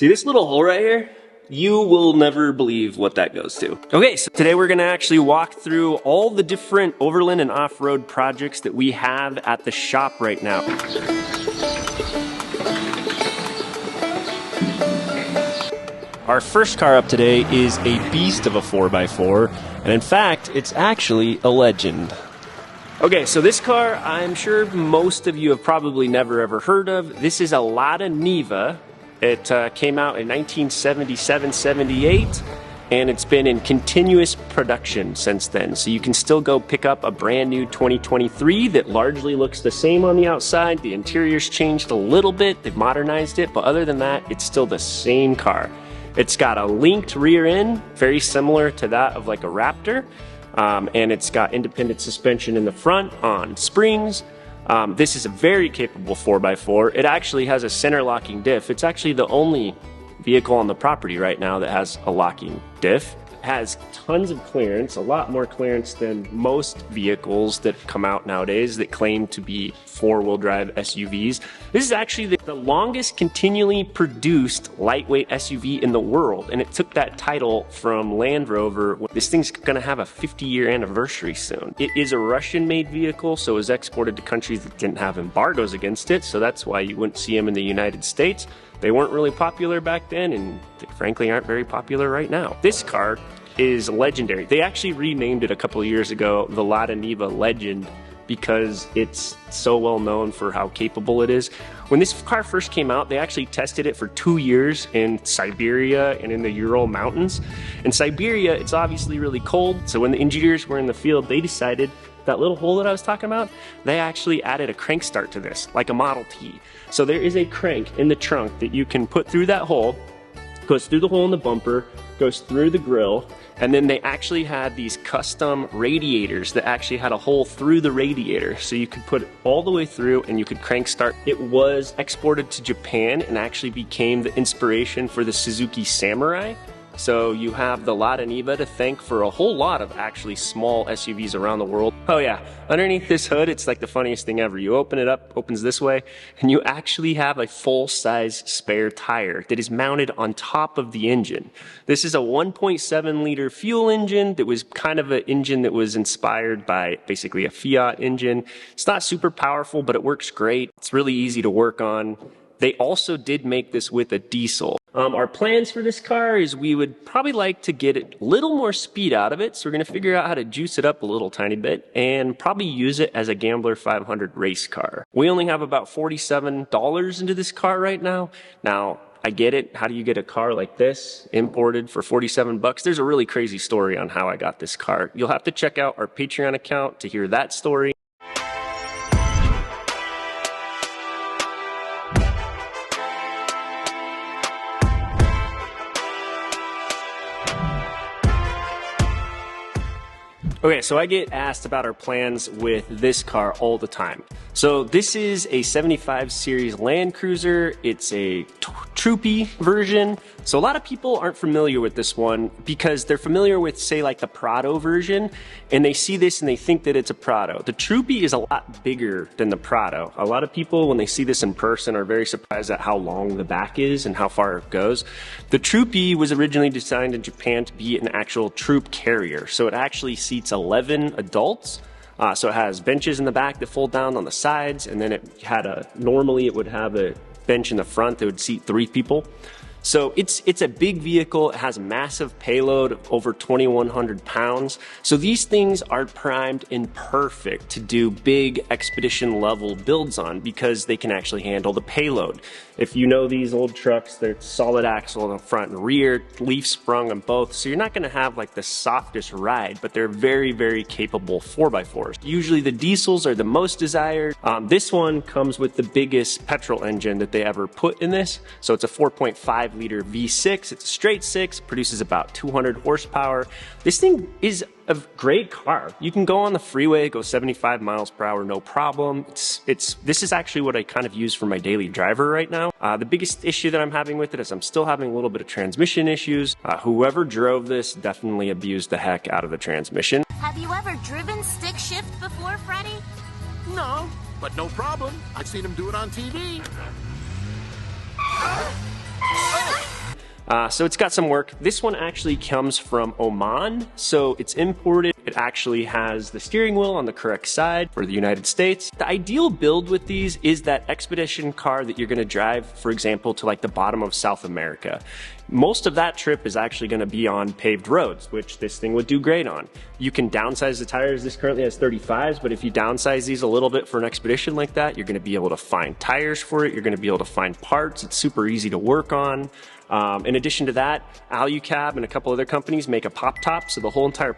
See this little hole right here? You will never believe what that goes to. Okay, so today we're gonna actually walk through all the different overland and off-road projects that we have at the shop right now. Our first car up today is a beast of a 4x4, and in fact, it's actually a legend. Okay, so this car, I'm sure most of you have probably never ever heard of. This is a Lada Niva. It came out in 1977-78, and it's been in continuous production since then. So you can still go pick up a brand new 2023 that largely looks the same on the outside. The interior's changed a little bit, they've modernized it, but other than that, it's still the same car. It's got a linked rear end, very similar to that of like a Raptor, and it's got independent suspension in the front on springs. This is a very capable 4x4. It actually has a center locking diff. It's actually the only vehicle on the property right now that has a locking diff. It has tons of clearance, a lot more clearance than most vehicles that come out nowadays that claim to be four-wheel drive SUVs. This is actually the longest continually produced lightweight SUV in the world, and it took that title from Land Rover. This thing's gonna have a 50-year anniversary soon. It is a Russian-made vehicle, so it was exported to countries that didn't have embargoes against it, so that's why you wouldn't see them in the United States. They weren't really popular back then, and they frankly aren't very popular right now. This car is legendary. They actually renamed it a couple of years ago the Lada Niva Legend because it's so well known for how capable it is. When this car first came out, they actually tested it for 2 years in Siberia and in the Ural Mountains. In Siberia, it's obviously really cold, so when the engineers were in the field, they decided that little hole that I was talking about, they actually added a crank start to this, like a Model T. So there is a crank in the trunk that you can put through that hole, goes through the hole in the bumper, goes through the grill, and then they actually had these custom radiators that actually had a hole through the radiator, so you could put it all the way through and you could crank start. It was exported to Japan and actually became the inspiration for the Suzuki Samurai. So you have the Lada Niva to thank for a whole lot of actually small SUVs around the world. Oh yeah, underneath this hood, it's like the funniest thing ever. You open it up, opens this way, and you actually have a full-size spare tire that is mounted on top of the engine. This is a 1.7 liter fuel engine that was kind of an engine that was inspired by basically a Fiat engine. It's not super powerful, but it works great. It's really easy to work on. They also did make this with a diesel. Our plans for this car is we would probably like to get a little more speed out of it, so we're going to figure out how to juice it up a little tiny bit and probably use it as a Gambler 500 race car. We only have about $47 into this car right now. Now, I get it. How do you get a car like this imported for 47 bucks? There's a really crazy story on how I got this car. You'll have to check out our Patreon account to hear that story. Okay, so I get asked about our plans with this car all the time. So this is a 75 series Land Cruiser. It's a Troopy version. So a lot of people aren't familiar with this one because they're familiar with, say, like the Prado version, and they see this and they think that it's a Prado. The Troopy is a lot bigger than the Prado. A lot of people, when they see this in person, are very surprised at how long the back is and how far it goes. The Troopy was originally designed in Japan to be an actual troop carrier. So it actually seats 11 adults. So it has benches in the back that fold down on the sides, and then it had normally it would have a bench in the front that would seat 3 people. So it's a big vehicle. It has a massive payload of over 2,100 pounds. So these things are primed and perfect to do big expedition level builds on because they can actually handle the payload. If you know these old trucks, they're solid axle on the front and rear, leaf sprung on both. So you're not gonna have like the softest ride, but they're very, very capable 4x4s. Usually the diesels are the most desired. This one comes with the biggest petrol engine that they ever put in this. So it's a 4.5 liter V6. It's a straight 6, produces about 200 horsepower. This thing is a great car. You can go on the freeway, go 75 miles per hour, no problem. This is actually what I kind of use for my daily driver right now. The biggest issue that I'm having with it is I'm still having a little bit of transmission issues. Whoever drove this definitely abused the heck out of the transmission. Have you ever driven stick shift before, Freddy? No, but no problem. I've seen him do it on TV. So it's got some work. This one actually comes from Oman, so it's imported. It actually has the steering wheel on the correct side for the United States. The ideal build with these is that expedition car that you're gonna drive, for example, to like the bottom of South America. Most of that trip is actually gonna be on paved roads, which this thing would do great on. You can downsize the tires. This currently has 35s, but if you downsize these a little bit for an expedition like that, you're gonna be able to find tires for it. You're gonna be able to find parts. It's super easy to work on. In addition to that, Alucab and a couple other companies make a pop top, so the whole entire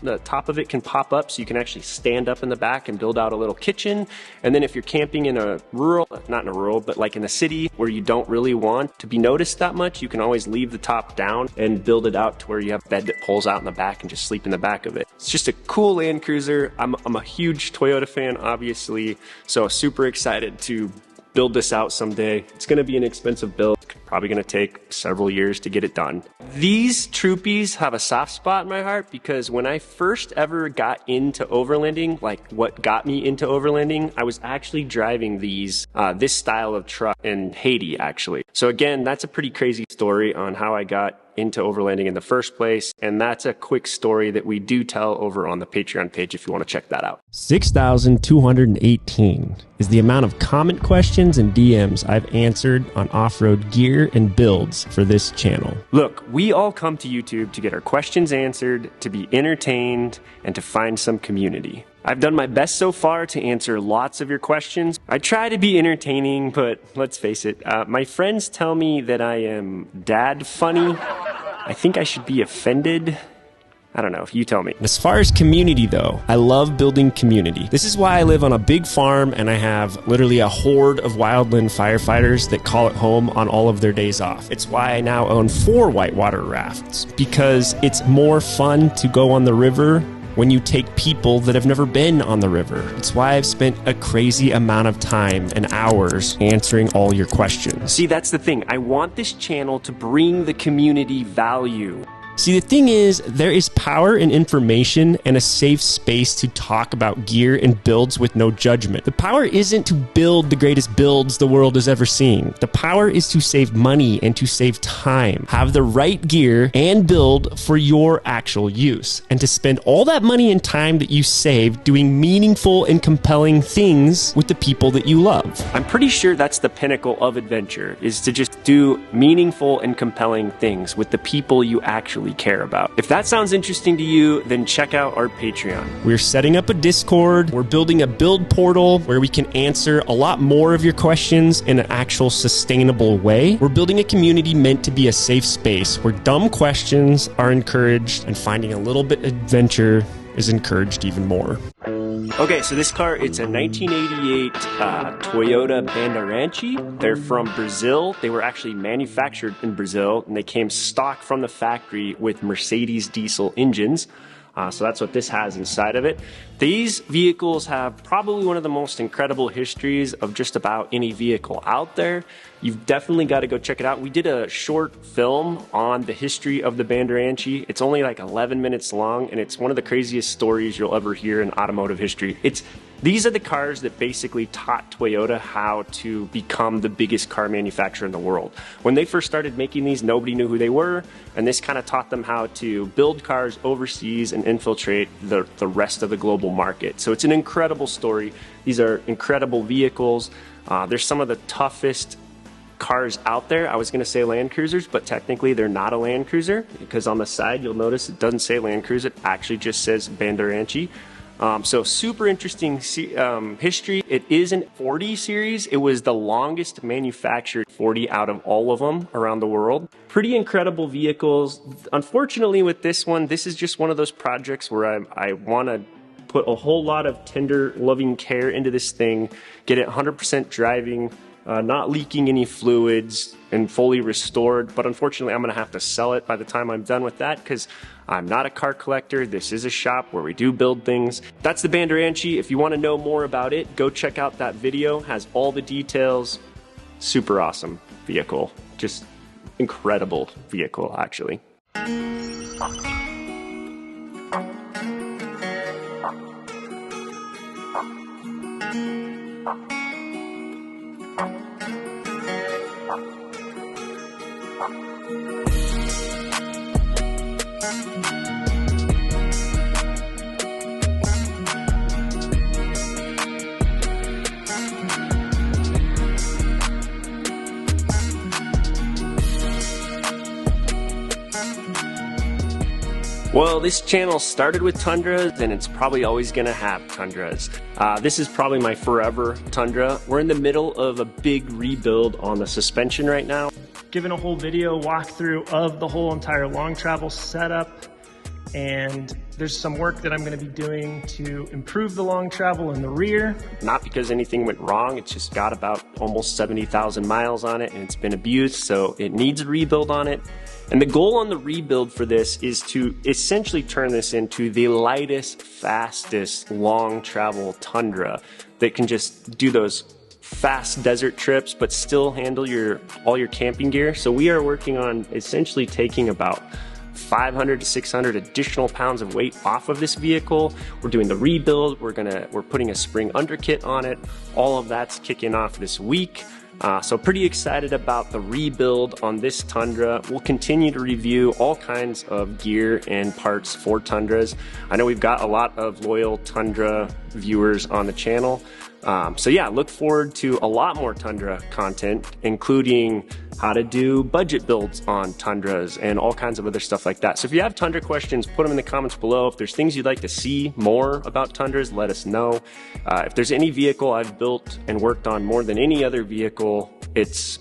the top of it can pop up, so you can actually stand up in the back and build out a little kitchen. And then if you're camping in a rural, not in a rural, but like in a city where you don't really want to be noticed that much, you can always leave the top down and build it out to where you have a bed that pulls out in the back and just sleep in the back of it. It's just a cool Land Cruiser. I'm a huge Toyota fan, obviously, so super excited to build this out someday. It's gonna be an expensive build. It's probably gonna take several years to get it done. These Troopies have a soft spot in my heart because when I first ever got into overlanding, like what got me into overlanding, I was actually driving these, this style of truck in Haiti, actually. So again, that's a pretty crazy story on how I got into overlanding in the first place, and that's a quick story that we do tell over on the Patreon page if you want to check that out. 6,218 is the amount of comment questions and DMs I've answered on off-road gear and builds for this channel. Look, we all come to YouTube to get our questions answered, to be entertained, and to find some community. I've done my best so far to answer lots of your questions. I try to be entertaining, but let's face it, my friends tell me that I am dad funny. I think I should be offended. I don't know, if you tell me. As far as community though, I love building community. This is why I live on a big farm and I have literally a horde of wildland firefighters that call it home on all of their days off. It's why I now own 4 whitewater rafts, because it's more fun to go on the river when you take people that have never been on the river. It's why I've spent a crazy amount of time and hours answering all your questions. See, that's the thing. I want this channel to bring the community value. See, the thing is, there is power in information and a safe space to talk about gear and builds with no judgment. The power isn't to build the greatest builds the world has ever seen. The power is to save money and to save time. Have the right gear and build for your actual use. And to spend all that money and time that you save doing meaningful and compelling things with the people that you love. I'm pretty sure that's the pinnacle of adventure, is to just do meaningful and compelling things with the people you actually care about. If that sounds interesting to you, then check out our Patreon. We're setting up a Discord. We're building a build portal where we can answer a lot more of your questions in an actual sustainable way. We're building a community meant to be a safe space where dumb questions are encouraged and finding a little bit of adventure is encouraged even more. Okay, so this car, it's a 1988 Toyota Panda Ranchi. They're from Brazil. They were actually manufactured in Brazil, and they came stock from the factory with Mercedes diesel engines. So that's what this has inside of it. These vehicles have probably one of the most incredible histories of just about any vehicle out there. You've definitely got to go check it out. We did a short film on the history of the Panda Ranchi. It's only like 11 minutes long, and it's one of the craziest stories you'll ever hear in automotive history. These are the cars that basically taught Toyota how to become the biggest car manufacturer in the world. When they first started making these, nobody knew who they were, and this kind of taught them how to build cars overseas and infiltrate the rest of the global market. So it's an incredible story. These are incredible vehicles. They're some of the toughest cars out there. I was going to say Land Cruisers, but technically they're not a Land Cruiser, because on the side you'll notice it doesn't say Land Cruiser. It actually just says Panda Ranchi. So super interesting history. It is an 40 series. It was the longest manufactured 40 out of all of them around the world. Pretty incredible vehicles. Unfortunately with this one, this is just one of those projects where I want to put a whole lot of tender loving care into this thing, get it 100% driving, not leaking any fluids, and fully restored. But unfortunately, I'm going to have to sell it by the time I'm done with that, because I'm not a car collector. This is a shop where we do build things. That's the Panda Ranchi. If you want to know more about it, go check out that video. Has all the details. Super awesome vehicle. Just incredible vehicle, actually. Well, this channel started with Tundras, and it's probably always going to have Tundras. This is probably my forever Tundra. We're in the middle of a big rebuild on the suspension right now. Given a whole video walkthrough of the whole entire long travel setup, and there's some work that I'm going to be doing to improve the long travel in the rear. Not because anything went wrong, it's just got about almost 70,000 miles on it and it's been abused, so it needs a rebuild on it. And the goal on the rebuild for this is to essentially turn this into the lightest, fastest long travel Tundra that can just do those fast desert trips but still handle all your camping gear. So we are working on essentially taking about 500 to 600 additional pounds of weight off of this vehicle. We're doing the rebuild. We're putting a spring underkit on it. All of that's kicking off this week. So pretty excited about the rebuild on this Tundra. We'll continue to review all kinds of gear and parts for Tundras. I know we've got a lot of loyal Tundra viewers on the channel. So yeah, look forward to a lot more Tundra content, including how to do budget builds on Tundras and all kinds of other stuff like that. So if you have Tundra questions, put them in the comments below. If there's things you'd like to see more about Tundras, let us know. If there's any vehicle I've built and worked on more than any other vehicle, it's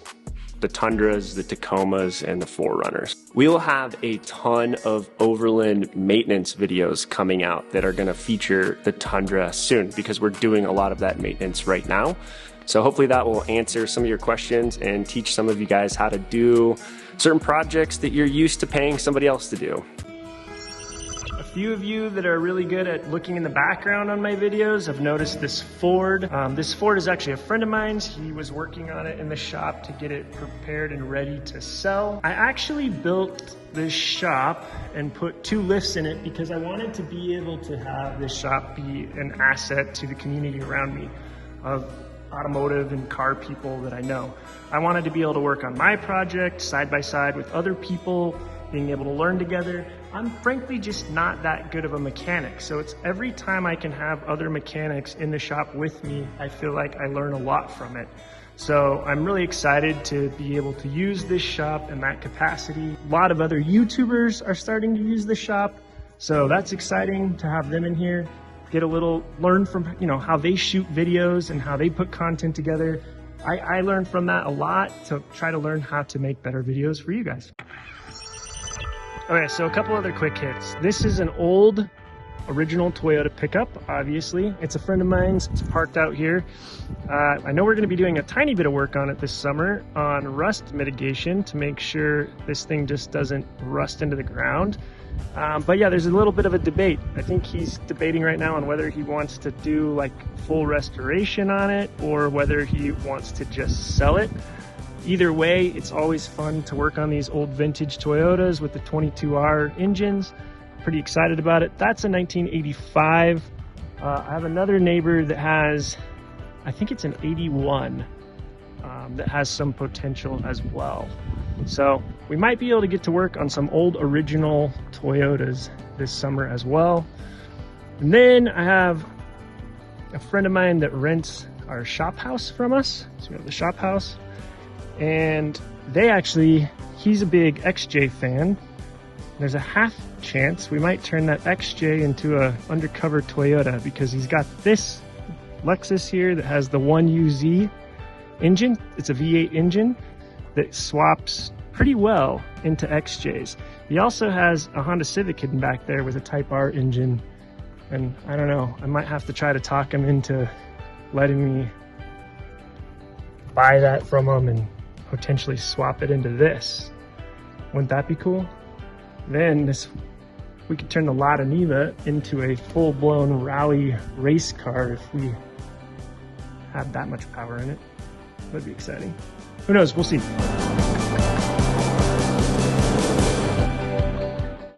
the Tundras, the Tacomas, and the 4Runners. We'll have a ton of Overland maintenance videos coming out that are going to feature the Tundra soon, because we're doing a lot of that maintenance right now. So hopefully that will answer some of your questions and teach some of you guys how to do certain projects that you're used to paying somebody else to do. A few of you that are really good at looking in the background on my videos have noticed this Ford. This Ford is actually a friend of mine's. He was working on it in the shop to get it prepared and ready to sell. I actually built this shop and put 2 lifts in it because I wanted to be able to have this shop be an asset to the community around me of automotive and car people that I know. I wanted to be able to work on my project side by side with other people, being able to learn together. I'm frankly just not that good of a mechanic, so it's every time I can have other mechanics in the shop with me, I feel like I learn a lot from it. So I'm really excited to be able to use this shop in that capacity. A lot of other YouTubers are starting to use the shop, so that's exciting to have them in here. Get a little, learn from, how they shoot videos and how they put content together. I learned from that a lot to try to learn how to make better videos for you guys. Okay, so a couple other quick hits. This is an old original Toyota pickup, obviously. It's a friend of mine's. It's parked out here. I know we're going to be doing a tiny bit of work on it this summer on rust mitigation to make sure this thing just doesn't rust into the ground. But yeah, there's a little bit of a debate. I think he's debating right now on whether he wants to do like full restoration on it or whether he wants to just sell it. Either way, it's always fun to work on these old vintage Toyotas with the 22R engines. Pretty excited about it. That's a 1985. I have another neighbor that has, I think it's an 81, that has some potential as well. So we might be able to get to work on some old original Toyotas this summer as well. And then I have a friend of mine that rents our shop house from us. So we have the shop house, and he's a big XJ fan. There's a half chance we might turn that XJ into a undercover Toyota because he's got this Lexus here that has the 1UZ engine. It's a V8 engine that swaps pretty well into XJs. He also has a Honda Civic hidden back there with a Type R engine, and I don't know, I might have to try to talk him into letting me buy that from him and potentially swap it into this. Wouldn't that be cool? Then we could turn the Lada Niva into a full-blown rally race car if we had that much power in it. That'd be exciting. Who knows? We'll see.